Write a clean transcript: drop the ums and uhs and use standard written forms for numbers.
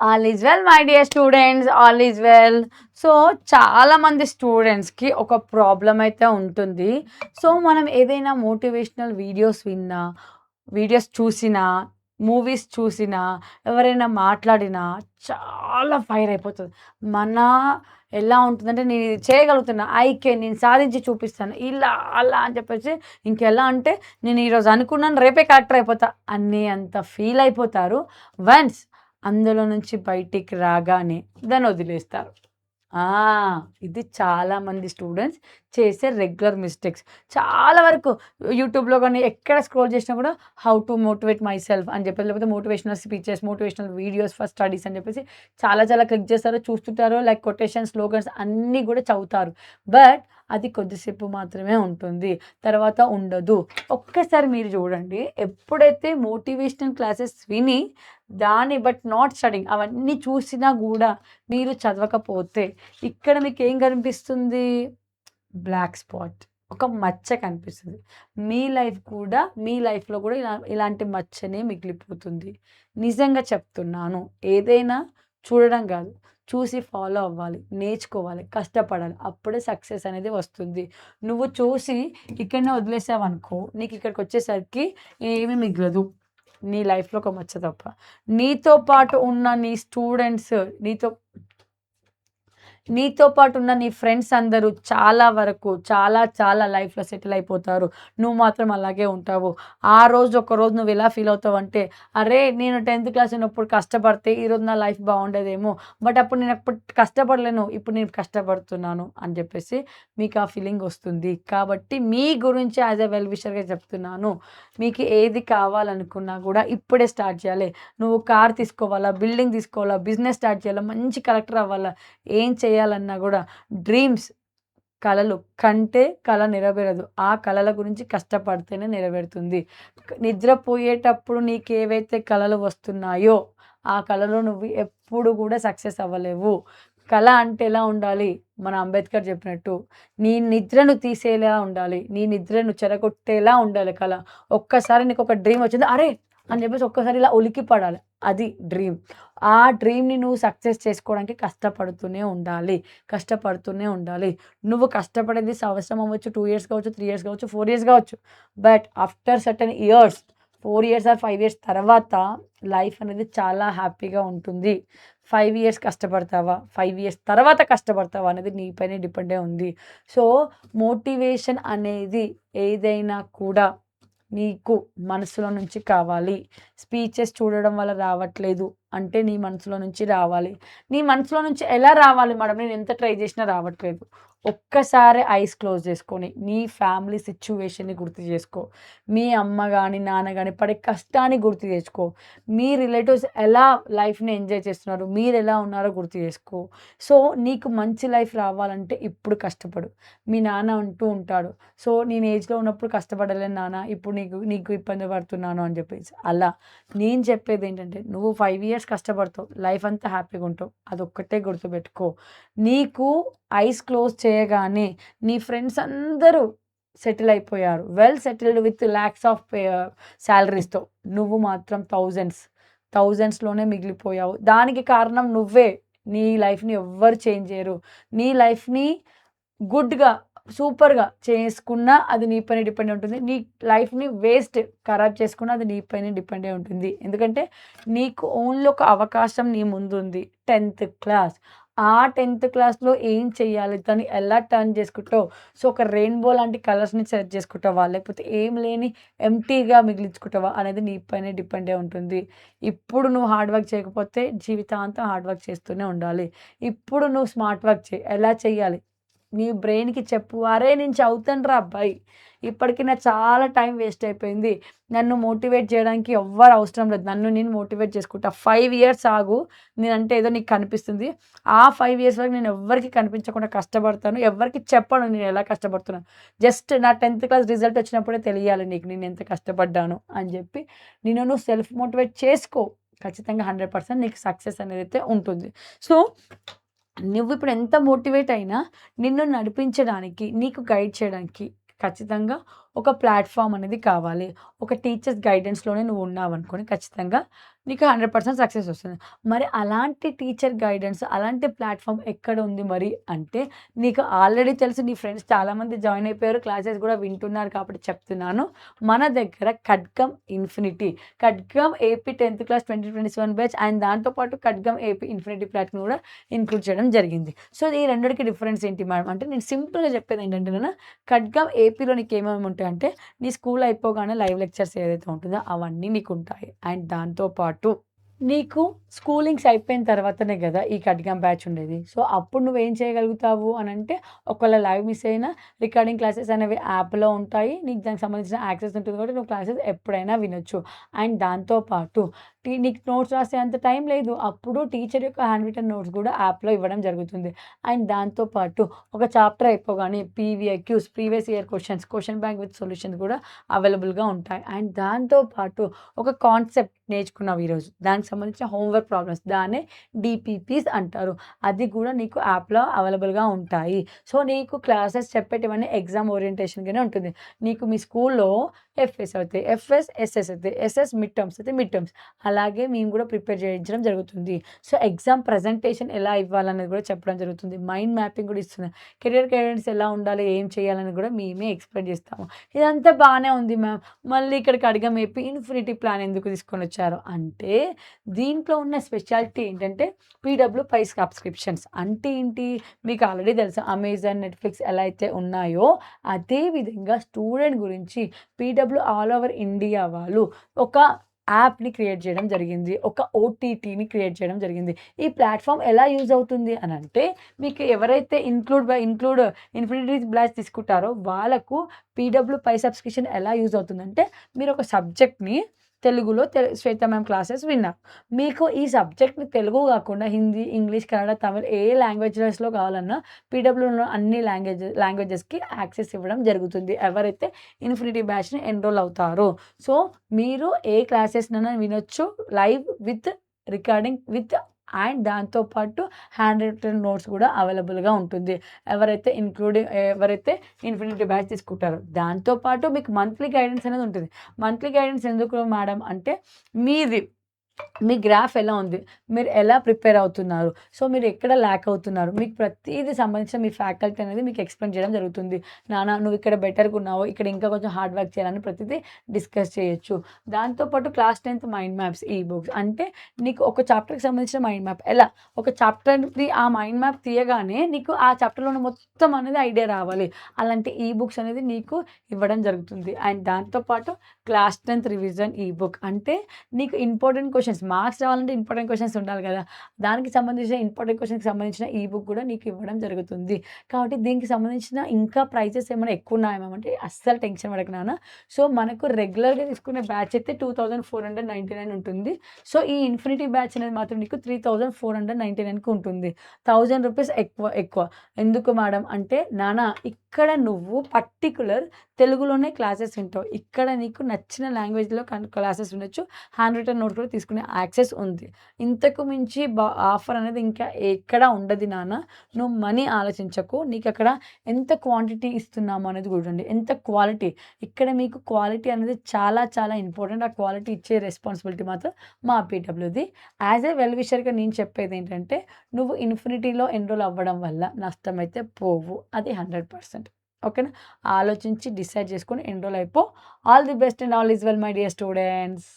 All is well my dear students, all is well. So, చాలామంది స్టూడెంట్స్‌కి ఒక problem అయితే ఉంటుంది. సో, మనం ఏదైనా మోటివేషనల్ వీడియోస్ విన్నా, వీడియోస్ చూసినా, మూవీస్ చూసినా, ఎవరైనా మాట్లాడినా చాలా ఫైర్ అయిపోతది. మన ఎలా ఉంటుందంటే, నేను ఇది చేయగలుగుతున్నా, ఐ కెన్, నేను సాధించి చూపిస్తాను, ఇలా, అలా అని చెప్పేసి ఇంకెలా అంటే, నేను ఈరోజు అనుకున్నాను, రేపే కలెక్టర్ అయిపోతా అనే అంత ఫీల్ అయిపోతారు. వన్స్ అందులో నుంచి బయటికి రాగానే దాన్నొదిలేస్తారు. ఆ! ఇది చాలామంది స్టూడెంట్స్ చేసే రెగ్యులర్ మిస్టేక్స్. చాలా వరకు యూట్యూబ్‌లో గాని, ఎక్కడ స్క్రోల్ చేసినా కూడా how to motivate my self అని చెప్పేసి, లేకపోతే motivational speeches, motivational videos for studies అని చెప్పేసి చాలా చాలా క్లిక్ చేస్తారు, చూస్తుంటారు. లైక్ కొటేషన్స్, స్లోగన్స్ అన్నీ కూడా చదువుతారు. బట్ అది కొద్దిసేపు మాత్రమే ఉంటుంది. తర్వాత ఉండదు. ఒక్కసారి మీరు చూడండి, ఎప్పుడైతే మోటివేషనల్ క్లాసెస్ విని దాన్ని బట్ నాట్ స్టడీయింగ్ అవన్నీ చూసినా గూడా మీరు చదవకపోతే ఇక్కడ మీకేం కనిపిస్తుంది? Black spot. ఒక మచ్చ కనిపిస్తది. మీ లైఫ్‌లో కూడా ఇలాంటి మచ్చనే మిగిలిపోతుంది. నిజంగా చెప్తున్నాను. ఏదైనా చూడడం గాదు, చూసి ఫాలో అవ్వాలి, నేర్చుకోవాలి, కష్టపడాలి. అప్పుడే సక్సెస్ అనేది వస్తుంది. నువ్వు చూసి ఇక్కడనే వదిలేసావనుకో, నీకిక్కడికొచ్చేసరికి ఏమీ మిగలదు. నీ లైఫ్‌లో ఒక మచ్చ తప్ప. నీతో పాటు ఉన్న నీ స్టూడెంట్స్, నీతో నీతో పాటు ఉన్న నీ ఫ్రెండ్స్ అందరూ చాలా వరకు చాలా లైఫ్‌లో సెటిల్ అయిపోతారు. నువ్వు మాత్రం అలాగే ఉంటావు. ఆ రోజు ఒకరోజు నువ్వు ఎలా ఫీల్ అవుతావంటే, అరే! నేను 10థ్ క్లాస్ ఉన్నప్పుడు కష్టపడితే ఈరోజు నా లైఫ్ బాగుండేదేమో. బట్ అప్పుడు నేను అప్పుడు కష్టపడలేను. ఇప్పుడు నేను కష్టపడుతున్నాను అని చెప్పేసి మీకు ఆ ఫీలింగ్ వస్తుంది. కాబట్టి మీ గురించి యాస్ ఎ వెల్ విషర్‌గా చెప్తున్నాను. మీకు ఏది కావాలనుకున్నా కూడా ఇప్పుడే స్టార్ట్ చేయాలి. నువ్వు కార్ తీసుకోవాలా, బిల్డింగ్ తీసుకోవాలా, బిజినెస్ స్టార్ట్ చేయాలా, మంచి కలెక్టర్ అవ్వాలా, ఏం చేయాలన్నా గూడా డ్రీమ్స్, కలలు కంటే కల నెరవేరదు. ఆ కలల గురించి కష్టపడితేనే నెరవేరుతుంది. నిద్రపోయేటప్పుడు నీకేవైతే కలలు వస్తున్నాయో, ఆ కలలో నువ్వు ఎప్పుడు గూడా సక్సెస్ అవ్వలేవు. కల అంటే ఎలా ఉండాలి? మన అంబేద్కర్ చెప్పినట్టు, నీ నిద్రను తీసేలా ఉండాలి. నీ నిద్రను చెడగొట్టేలా ఉండాలి కల. ఒక్కసారి నీకొక డ్రీమ్ వచ్చింది, అరే! అని చెప్పేసి ఒక్కసారి ఇలా ఉలికి పడాలి. అది డ్రీమ్. ఆ డ్రీమ్‌ని నువ్వు సక్సెస్ చేసుకోవడానికి కష్టపడుతూనే ఉండాలి. కష్టపడుతూనే ఉండాలి. నువ్వు కష్టపడేది సంవత్సరం అవ్వచ్చు, 2 ఇయర్స్ కావచ్చు, 3 ఇయర్స్ కావచ్చు, 4 ఇయర్స్ కావచ్చు. But after certain years, 4 years or 5 years తర్వాత లైఫ్ అనేది చాలా హ్యాపీగా ఉంటుంది. 5 ఇయర్స్ కష్టపడతావా? 5 ఇయర్స్ తర్వాత కష్టపడతావా? అనేది నీ పైనే డిపెండ్ అయి ఉంది. సో, మోటివేషన్ అనేది ఏదైనా కూడా నీకు మనసులో నుంచి కావాలి. స్పీచెస్ చూడడం వల్ల రావట్లేదు అంటే నీ మనసులో నుంచి రావాలి. నీ మనసులో నుంచి ఎలా రావాలి మేడం? నేను ఎంత ట్రై చేసినా రావట్లేదు. ఒక్కసారి ఐస్ క్లోజ్ చేసుకొని, నీ ఫ్యామిలీ సిట్యుయేషన్‌ని గుర్తు చేసుకో. మీ అమ్మ గాని, నాన్న గాని పడే కష్టాన్ని గుర్తు తెచ్చుకో. మీ రిలేటివ్స్ ఎలా లైఫ్‌ని ఎంజాయ్ చేస్తున్నారు, మీరెలా ఉన్నారో గుర్తు చేసుకో. సో, నీకు మంచి లైఫ్ రావాలంటే ఇప్పుడు కష్టపడు. మీ నాన్న అంటూ ఉంటాడు, సో, నేను ఏజ్‌లో ఉన్నప్పుడు కష్టపడలేను నాన్న, ఇప్పుడు నీకు నీకు ఇబ్బంది పడుతున్నాను అని చెప్పేసి. అలా నేను చెప్పేదేంటంటే, నువ్వు 5 ఇయర్స్ కష్టపడతావు, లైఫ్ అంతా హ్యాపీగా ఉంటావు. అదొక్కటే గుర్తుపెట్టుకో. నీకు ఐస్ క్లోజ్ చేయగానే నీ ఫ్రెండ్స్ అందరూ సెటిల్ అయిపోయారు. Well settled with lakhs of సాలరీస్‌తో. నువ్వు మాత్రం థౌసండ్స్‌లోనే మిగిలిపోయావు. దానికి కారణం నువ్వే. నీ లైఫ్‌ని ఎవ్వరు చేంజ్ చేయరు. నీ లైఫ్‌ని గుడ్‌గా, సూపర్‌గా చేసుకున్నా అది నీ పైన డిపెండ్ అయి ఉంటుంది. నీ లైఫ్‌ని ఖరాబ్ చేసుకున్నా అది నీ పైనే డిపెండ్ అయి ఉంటుంది. ఎందుకంటే నీకు ఓన్లీ ఒక అవకాశం నీ ముందుంది. 10థ్ క్లాస్. ఆ 10థ్ క్లాస్‌లో ఏం చేయాలి? దాన్ని ఎలా టర్న్ చేసుకుంటావు? సో, ఒక రెయిన్‌బో లాంటి కలర్స్‌ని సెలెక్ట్ చేసుకుంటావా? లేకపోతే ఏం లేని ఎంప్టీగా మిగిలించుకుంటావా? అనేది నీ పైనే డిపెండ్ అయి ఉంటుంది. ఇప్పుడు నువ్వు హార్డ్ వర్క్ చేయకపోతే జీవితాంతం హార్డ్ వర్క్ చేస్తూనే ఉండాలి. ఇప్పుడు నువ్వు స్మార్ట్ వర్క్ చెయి. ఎలా చేయాలి? నీ బ్రెయిన్‌కి చెప్పు, "అరే! నేను చదువుతానురా అబ్బాయి. ఇప్పటికి నాకు చాలా టైం వేస్ట్ అయిపోయింది. నన్ను మోటివేట్ చేయడానికి ఎవ్వరు అవసరం లేదు. నన్ను నేను మోటివేట్ చేసుకుంటా. 5 ఇయర్స్ ఆగు. నేనంటే ఏదో నీకు కనిపిస్తుంది. ఆ 5 ఇయర్స్ వరకు నేను ఎవ్వరికీ కనిపించకుండా కష్టపడతాను. ఎవ్వరికీ చెప్పను నేను ఎలా కష్టపడుతున్నానో. జస్ట్ నా 10థ్ క్లాస్ రిజల్ట్ వచ్చినప్పుడే తెలియాలి నీకు నేను ఎంత కష్టపడ్డానో" అని చెప్పి నిన్ను నువ్వు సెల్ఫ్ మోటివేట్ చేసుకో. ఖచ్చితంగా 100% నీకు సక్సెస్ అనేదైతే ఉంటుంది. సో, నువ్విప్పుడు ఎంత మోటివేట్ అయినా నిన్ను నడిపించడానికి, నీకు గైడ్ చేయడానికి ఖచ్చితంగా ఒక ప్లాట్‌ఫార్మ్ అనేది కావాలి. ఒక టీచర్స్ గైడెన్స్‌లోనే నువ్వు ఉన్నావనుకోని ఖచ్చితంగా నీకు 100% సక్సెస్ వస్తుంది. మరి అలాంటి టీచర్ గైడెన్స్, అలాంటి ప్లాట్‌ఫార్మ్ ఎక్కడ ఉంది మరి అంటే, నీకు ఆల్రెడీ తెలుసు నీ ఫ్రెండ్స్ చాలామంది జాయిన్ అయిపోయారు. క్లాసెస్ కూడా వింటున్నారు కాబట్టి చెప్తున్నాను. మన దగ్గర ఖడ్గమ్ ఇన్ఫినిటీ, ఖడ్గమ్ ఏపీ 10థ్ క్లాస్ 2027 బ్యాచ్ అండ్ దాంతో పాటు ఖడ్గమ్ ఏపీ ఇన్ఫినిటీ ప్లాట్‌ఫార్మ్ కూడా ఇంక్లూడ్ చేయడం జరిగింది. సో, ఈ రెండిటికి డిఫరెన్స్ ఏంటి మేడం అంటే, నేను సింపుల్‌గా చెప్పేది ఏంటంటే ఖడ్గమ్ ఏపీలో నీకేమేమి ఉంటాయంటే, నీ స్కూల్ అయిపోగానే లైవ్ లెక్చర్స్ ఏదైతే ఉంటుందో అవన్నీ నీకుంటాయి. అండ్ దాంతో పాటు నీకు స్కూలింగ్స్ అయిపోయిన తర్వాతనే గదా! ఈ ఖడ్గమ్ బ్యాచ్ ఉండేది. సో, అప్పుడు నువ్వేం చేయగలుగుతావు అనంటే, ఒకవేళ లైవ్ మిస్ అయినా రికార్డింగ్ క్లాసెస్ అనేవి యాప్‌లో ఉంటాయి. నీకు దానికి సంబంధించిన యాక్సెస్ ఉంటుంది కాబట్టి నువ్వు క్లాసెస్ ఎప్పుడైనా వినొచ్చు. అండ్ దాంతో పాటు నీకు నోట్స్ రాసే అంత టైం లేదు. అప్పుడు టీచర్ యొక్క హ్యాండ్ రిటెన్ నోట్స్ గూడా యాప్‌లో ఇవ్వడం జరుగుతుంది. అండ్ దాంతో పాటు ఒక చాప్టర్ అయిపోగానే PYQs, previous year questions, question bank with solutions గూడా అవైలబుల్‌గా ఉంటాయి. అండ్ దాంతో పాటు ఒక కాన్సెప్ట్ నేర్చుకున్నావు ఈరోజు. దానికి సంబంధించిన హోంవర్క్ ప్రాబ్లమ్స్ దాన్నే డీపీపీస్ అంటారు. అది కూడా నీకు యాప్‌లో అవైలబుల్‌గా ఉంటాయి. సో, నీకు క్లాసెస్ చెప్పేటివన్నీ ఎగ్జామ్ ఓరియంటేషన్‌గానే ఉంటుంది. నీకు మీ స్కూల్‌లో ఎఫ్ఎస్ అవుతాయి. ఎఫ్ఎస్, ఎస్ఎస్ అవుతాయి. ఎస్ఎస్ మిడ్ టర్మ్స్ అయితే మిడ్ టర్మ్స్. అలాగే మేము కూడా ప్రిపేర్ చేయించడం జరుగుతుంది. సో, ఎగ్జామ్ ప్రజెంటేషన్ ఎలా ఇవ్వాలనేది కూడా చెప్పడం జరుగుతుంది. మైండ్ మ్యాపింగ్ కూడా ఇస్తున్నాం. కెరియర్ గైడెన్స్ ఎలా ఉండాలి, ఏం చేయాలని కూడా మేమే ఎక్స్‌ప్లెయిన్ చేస్తాము. ఇదంతా బానే ఉంది మ్యామ్. మళ్ళీ ఇక్కడికి అడగమేపి ఇన్ఫినిటీ ప్లాన్ ఎందుకు తీసుకొనొచ్చారు అంటే, దీంట్లో ఉన్న స్పెషాలిటీ ఏంటంటే పీడబ్ల్యూ పై సబ్స్క్రిప్షన్స్. అంటే ఏంటి? మీకు ఆల్రెడీ తెలుసు అమెజాన్, నెట్‌ఫ్లిక్స్ ఎలా అయితే ఉన్నాయో అదే విధంగా స్టూడెంట్ గురించి పీడబ్ల్యూ ఆల్ ఓవర్ ఇండియా వాళ్ళు ఒక యాప్‌ని క్రియేట్ చేయడం జరిగింది. ఒక ఓటీటీని క్రియేట్ చేయడం జరిగింది. ఈ ప్లాట్‌ఫార్మ్ ఎలా యూజ్ అవుతుంది అనంటే, మీకు ఎవరైతే ఇంక్లూడ్ ఇన్ఫినిటీ బ్లాస్ట్ తీసుకుంటారో వాళ్ళకు పీడబ్ల్యూ పై సబ్స్క్రిప్షన్ ఎలా యూజ్ అవుతుందంటే, మీరు ఒక సబ్జెక్ట్‌ని తెలుగులో శ్వేత మ్యామ్ క్లాసెస్ విన్నారు. మీకు ఈ సబ్జెక్ట్‌ని తెలుగు కాకుండా హిందీ, ఇంగ్లీష్, కన్నడ, తమిళ్ ఏ లాంగ్వేజెస్‌లో కావాలన్నా పీడబ్ల్యూలో అన్ని లాంగ్వేజెస్‌కి యాక్సెస్ ఇవ్వడం జరుగుతుంది. ఎవరైతే ఇన్ఫినిటీ బ్యాచ్‌ని ఎన్రోల్ అవుతారో. సో, మీరు ఏ క్లాసెస్‌నైనా వినొచ్చు. Live with recording with and దాంతో పాటు హ్యాండ్ రిటెన్ నోట్స్ కూడా అవైలబుల్‌గా ఉంటుంది. ఎవరైతే ఇన్ఫినిటీ బ్యాచ్ తీసుకుంటారో. దాంతో పాటు మీకు మంత్లీ గైడెన్స్ అనేది ఉంటుంది. మంత్లీ గైడెన్స్ ఎందుకు మేడం అంటే, మీది మీ గ్రాఫ్ ఎలా ఉంది? మీరు ఎలా ప్రిపేర్ అవుతున్నారు? సో, మీరు ఎక్కడ ల్యాక్ అవుతున్నారు? మీకు ప్రతీది సంబంధించిన మీ ఫ్యాకల్టీ అనేది మీకు ఎక్స్‌ప్లెయిన్ చేయడం జరుగుతుంది. నాన్న నువ్వు ఇక్కడ బెటర్‌గున్నావు. ఇక్కడ ఇంకా కొంచెం హార్డ్ వర్క్ చేయాలని ప్రతిదీ డిస్కస్ చేయొచ్చు. దాంతో పాటు క్లాస్ 10థ్ మైండ్ మ్యాప్స్ ఈ బుక్స్. అంటే నీకు ఒక చాప్టర్‌కి సంబంధించిన మైండ్ మ్యాప్ ఎలా? ఒక చాప్టర్‌ది ఆ మైండ్ మ్యాప్ తీయగానే నీకు ఆ చాప్టర్‌లో ఉన్న మొత్తం అనేది ఐడియా రావాలి. అలాంటి ఈ బుక్స్ అనేది నీకు ఇవ్వడం జరుగుతుంది. అండ్ దాంతో పాటు క్లాస్ 10థ్ రివిజన్ ఈ బుక్. అంటే నీకు ఇంపార్టెంట్ క్వెషన్స్ మార్క్స్ రావాలంటే ఇంపార్టెంట్ క్వెషన్స్ ఉండాలి కదా! దానికి సంబంధించిన ఇంపార్టెంట్ క్వెషన్‌కి సంబంధించిన ఈ బుక్ కూడా నీకు ఇవ్వడం జరుగుతుంది. కాబట్టి దీనికి సంబంధించిన ఇంకా ప్రైజెస్ ఏమైనా ఎక్కువున్నాయా మ్యామ్ అంటే అస్సలు టెన్షన్ పడకు నాన్న. సో, మనకు రెగ్యులర్‌గా తీసుకునే బ్యాచ్ అయితే 2499 ఉంటుంది. సో, ఈ ఇన్ఫినిటీ బ్యాచ్ అనేది మాత్రం నీకు 3499కి ఉంటుంది. రూ. 1000 ఎక్కువ. ఎందుకు మేడం అంటే, నాన్న ఇక్కడ నువ్వు పర్టిక్యులర్ తెలుగులోనే క్లాసెస్ వింటావు. ఇక్కడ నీకు నచ్చిన లాంగ్వేజ్‌లో క్లాసెస్ వినొచ్చు. హ్యాండ్ రిటెన్ నోట్ కూడా తీసుకునే యాక్సెస్ ఉంది. ఇంతకు మించి ఆఫర్ అనేది ఇంకా ఎక్కడా ఉండదు నాన్న. నువ్వు మనీ ఆలోచించకు. నీకక్కడ ఎంత క్వాంటిటీ ఇస్తున్నాము అనేది చూడండి. ఎంత క్వాలిటీ. ఇక్కడ మీకు క్వాలిటీ అనేది చాలా చాలా ఇంపార్టెంట్. ఆ క్వాలిటీ ఇచ్చే రెస్పాన్సిబిలిటీ మాత్రం మా పీడబ్ల్యూది. యాస్ ఎ వెల్ విషర్‌గా నేను చెప్పేదేంటంటే, నువ్వు ఇన్ఫినిటీలో ఎన్రోల్ అవ్వడం వల్ల నష్టమైతే పోవు. అది 100%. ఓకేనా? ఆలోచించి డిసైడ్ చేసుకొని ఎన్రోల్ అయిపో. All the best and all is well my dear students.